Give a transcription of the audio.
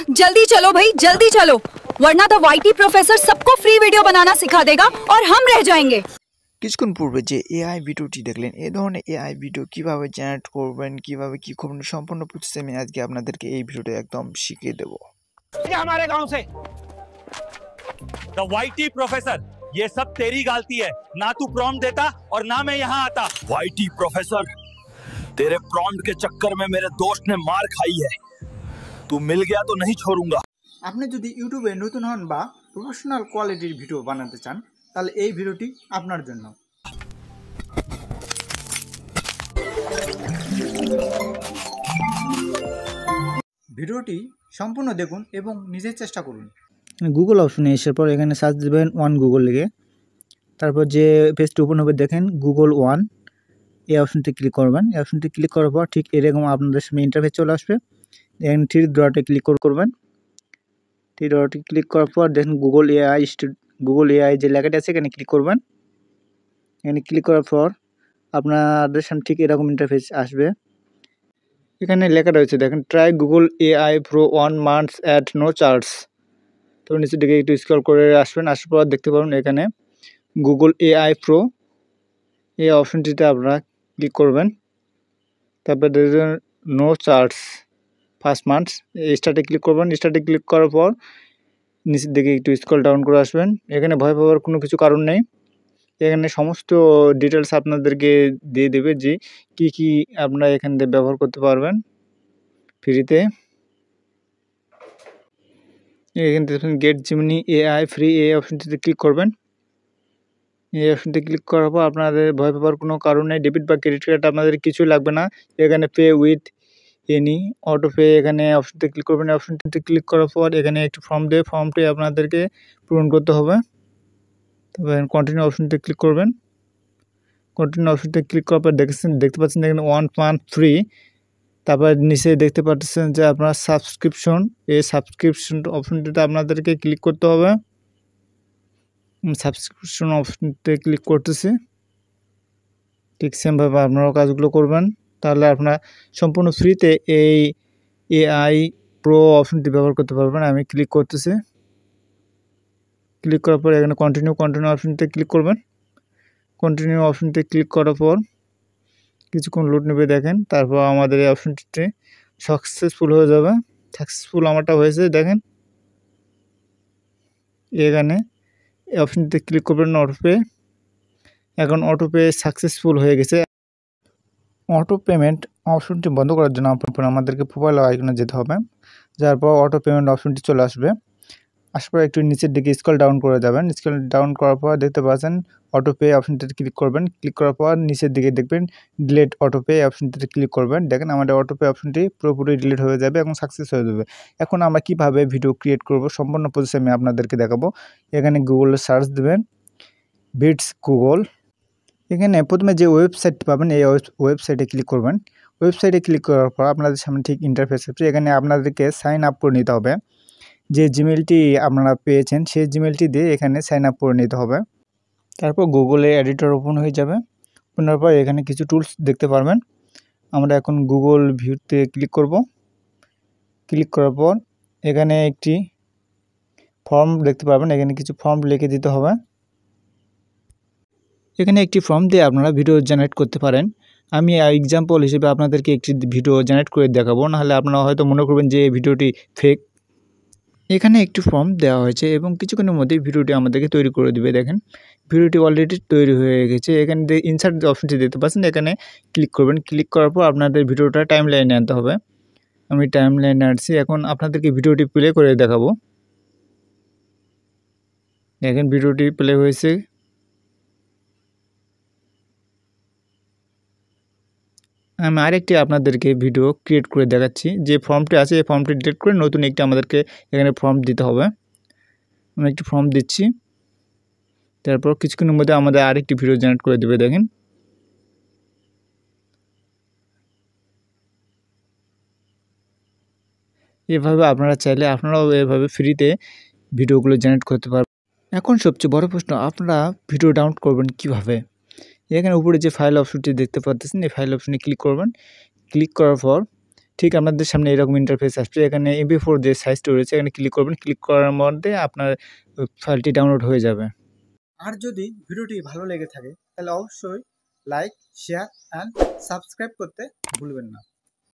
जल्दी चलो भाई, जल्दी चलो, वरना द वाईटी प्रोफेसर सबको फ्री वीडियो बनाना सिखा देगा और हम रह जाएंगे। কিছুক্ষণ পূর্বে যে এআই ভিডিওটি দেখলেন, এই ধরনের এআই ভিডিও কিভাবে জেনারেট করবেন, কিভাবে কি করবেন, সম্পূর্ণ প্রসেস আমি আজকে আপনাদেরকে এই ভিডিওতে একদম শিখিয়ে দেব। हमारे गांव से द वाईटी प्रोफेसर, ये सब तेरी गलती है, ना तू प्रॉम्प्ट देता और ना मैं यहाँ आता। वाईटी प्रोफेसर, तेरे प्रॉम्प्ट के चक्कर में मेरे दोस्त ने मार खाई है, तू मिल गया तो नहीं छोड़ूंगा। আপনি যদি ইউটিউবে নতুন হন বা প্রফেশনাল কোয়ালিটির ভিডিও বানাতে চান, তাহলে এই ভিডিওটি আপনার জন্য। ভিডিওটি সম্পূর্ণ দেখুন এবং নিজে চেষ্টা করুন। গুগল অপশনে আসার পর এখানে সার্চ দেবেন ওয়ান গুগল লিখে, তারপর যে পেজটি ওপেন হবে দেখেন গুগল ওয়ান, এই অপশনটি ক্লিক করবেন। এই অপশনটি ক্লিক করার পর ঠিক এরকম আপনাদের সামনে ইন্টারফেস চলে আসবে। এখানে থ্রি ডটে ক্লিক করবেন। থ্রি ডটে ক্লিক করার পর দেখেন গুগল এআই যে লেখাটি আছে এখানে ক্লিক করবেন। এখানে ক্লিক করার পর আপনাদের সামনে ঠিক এরকম ইন্টারফেস আসবে। এখানে লেখা রয়েছে দেখেন try Google AI pro 1 month at no charge. তো নিচের দিকে একটু স্ক্রল করে আসবেন, আসার পর দেখতে পাবেন এখানে গুগল এআই প্রো, এই অপশনটিতে আপনারা ক্লিক করবেন। তারপর দেখবেন নো চার্জ ফার্স্ট মান্থ, স্টার্টে ক্লিক করবেন। স্টার্টে ক্লিক করার পর নিচের দিকে একটু স্ক্রল ডাউন করে আসবেন। এখানে ভয় পাওয়ার কোনো কিছু কারণ নেই, এখানে সমস্ত ডিটেলস আপনাদেরকে দিয়ে দেবে যে কি কি আপনারা এখান থেকে ব্যবহার করতে পারবেন ফ্রিতে। এখান থেকে গেট জিমিনি এআই ফ্রি, এই অপশনটিতে ক্লিক করবেন। এই অপশনটি ক্লিক করার পর আপনাদের ভয় পাওয়ার কোনো কারণ নেই, ডেবিট বা ক্রেডিট কার্ড আপনাদের কিছুই লাগবে না। এখানে pay with any auto pay, এখানে অপশনটি ক্লিক করবেন। অপশনটিতে ক্লিক করার পর এখানে একটি ফর্ম দেবে, ফর্মটি আপনাদেরকে পূরণ করতে হবে। তবে কন্টিনিউ অপশনটি ক্লিক করবেন। কন্টিনিউ অপশনটি ক্লিক করার পর দেখতে পাচ্ছেন এখানে 1 মান্থ ফ্রি। তারপর নিচে দেখতে পাচ্ছেন যে আপনার সাবস্ক্রিপশন, এই সাবস্ক্রিপশন অপশনটিতে আপনাদেরকে ক্লিক করতে হবে। সাবস্ক্রিপশন অপশনটিতে ক্লিক করতেছি, ঠিক সেমভাবে আপনারাও কাজগুলো করবেন, তাহলে আপনারা সম্পূর্ণ ফ্রিতে এই এআই প্রো অপশনটি ব্যবহার করতে পারবেন। আমি ক্লিক করতেছি। ক্লিক করার পর এখানে কন্টিনিউ অপশনটিতে ক্লিক করবেন। কন্টিনিউ অপশনটি ক্লিক করার পর কিছুক্ষণ লোড নেবে দেখেন, তারপর আমাদের এই অপশনটিতে সাকসেসফুল হয়ে যাবে। সাকসেসফুল আমারটা হয়েছে দেখেন। এখানে এই অপশনটিতে ক্লিক করবেন অটোপে, এখন অটোপে সাকসেসফুল হয়ে গেছে। অটো পেমেন্ট অপশনটি বন্ধ করার জন্য আমাদেরকে প্রোফাইল আইকনে যেতে হবে, যার পর অটো পেমেন্ট অপশনটি চলে আসবে। আসার পর একটু নিচের দিকে স্ক্রল ডাউন করে যাবেন। স্ক্রল ডাউন করার পর দেখতে পাচ্ছেন অটো পে অপশনটিতে ক্লিক করবেন। ক্লিক করার পর নিচের দিকে দেখবেন ডিলিট অটো পে অপশনটিতে ক্লিক করবেন। দেখেন আমাদের অটো পে অপশনটি পুরোপুরি ডিলিট হয়ে যাবে এবং সাকসেস হয়ে যাবে। এখন আমরা কিভাবে ভিডিও ক্রিয়েট করব সম্পূর্ণ প্রসেস আমি আপনাদেরকে দেখাবো। এখানে গুগলে সার্চ দেবেন বিটস গুগল। এখানে প্রথমে যে ওয়েবসাইটটি পাবেন এই ওয়েবসাইটে ক্লিক করবেন। ওয়েবসাইটে ক্লিক করার পর আপনাদের সামনে ঠিক ইন্টারফেস হচ্ছে। এখানে আপনাদেরকে সাইন আপ করে নিতে হবে। যে জিমেলটি আপনারা পেয়েছেন সেই জিমেলটি দিয়ে এখানে সাইন আপ করে নিতে হবে। তারপর গুগলে এডিটর ওপেন হয়ে যাবে। ওপেন হওয়ার পর এখানে কিছু টুলস দেখতে পারবেন। আমরা এখন গুগল ভিউতে ক্লিক করব। ক্লিক করার পর এখানে একটি ফর্ম দেখতে পারবেন, এখানে কিছু ফর্ম লিখে দিতে হবে। এখানে একটি ফর্ম দিয়ে আপনারা ভিডিও জেনারেট করতে পারেন। আমি এক্সাম্পল হিসেবে আপনাদেরকে একটি ভিডিও জেনারেট করে দেখাবো, নাহলে আপনারা হয়তো মনে করবেন যে এই ভিডিওটি ফেক। এখানে একটি ফর্ম দেওয়া হয়েছে এবং কিছুক্ষণের মধ্যেই ভিডিওটি আমাদেরকে তৈরি করে দিবে। দেখেন ভিডিওটি অলরেডি তৈরি হয়ে গেছে। এখানে ইনসার্ট অপশনটি দেখতে পাচ্ছেন, এখানে ক্লিক করবেন। ক্লিক করার পর আপনাদের ভিডিওটা টাইম লাইনে আনতে হবে। আমি টাইম লাইনে আনছি, এখন আপনাদেরকে ভিডিওটি প্লে করে দেখাবো। দেখেন ভিডিওটি প্লে হয়েছে। আমি আরেকটি আপনাদেরকে ভিডিও ক্রিয়েট করে দেখাচ্ছি। যে ফর্মটি আছে এই ফর্মটি ডিলিট করে নতুন একটি আমাদেরকে এখানে ফর্ম দিতে হবে। আমি একটি ফর্ম দিচ্ছি, তারপর কিছুক্ষণের মধ্যে আমাদের আরেকটি ভিডিও জেনারেট করে দেবে। দেখেন এভাবে আপনারা চাইলে আপনারাও এভাবে ফ্রিতে ভিডিওগুলো জেনারেট করতে পারবেন। এখন সবচেয়ে বড় প্রশ্ন, আপনারা ভিডিও ডাউনলোড করবেন কিভাবে? এখানে উপরে যে ফাইল অপশনটি দেখতে পাচ্ছেন এই ফাইল অপশনে ক্লিক করবেন। ক্লিক করার পর ঠিক আপনাদের সামনে এরকম ইন্টারফেস আসবে। এখানে MP4 যে সাইজটা রয়েছে এখানে ক্লিক করবেন, ক্লিক করার মধ্যে আপনার ফাইলটি ডাউনলোড হয়ে যাবে। আর যদি ভিডিওটি ভালো লেগে থাকে তাহলে অবশ্যই লাইক, শেয়ার অ্যান্ড সাবস্ক্রাইব করতে ভুলবেন না।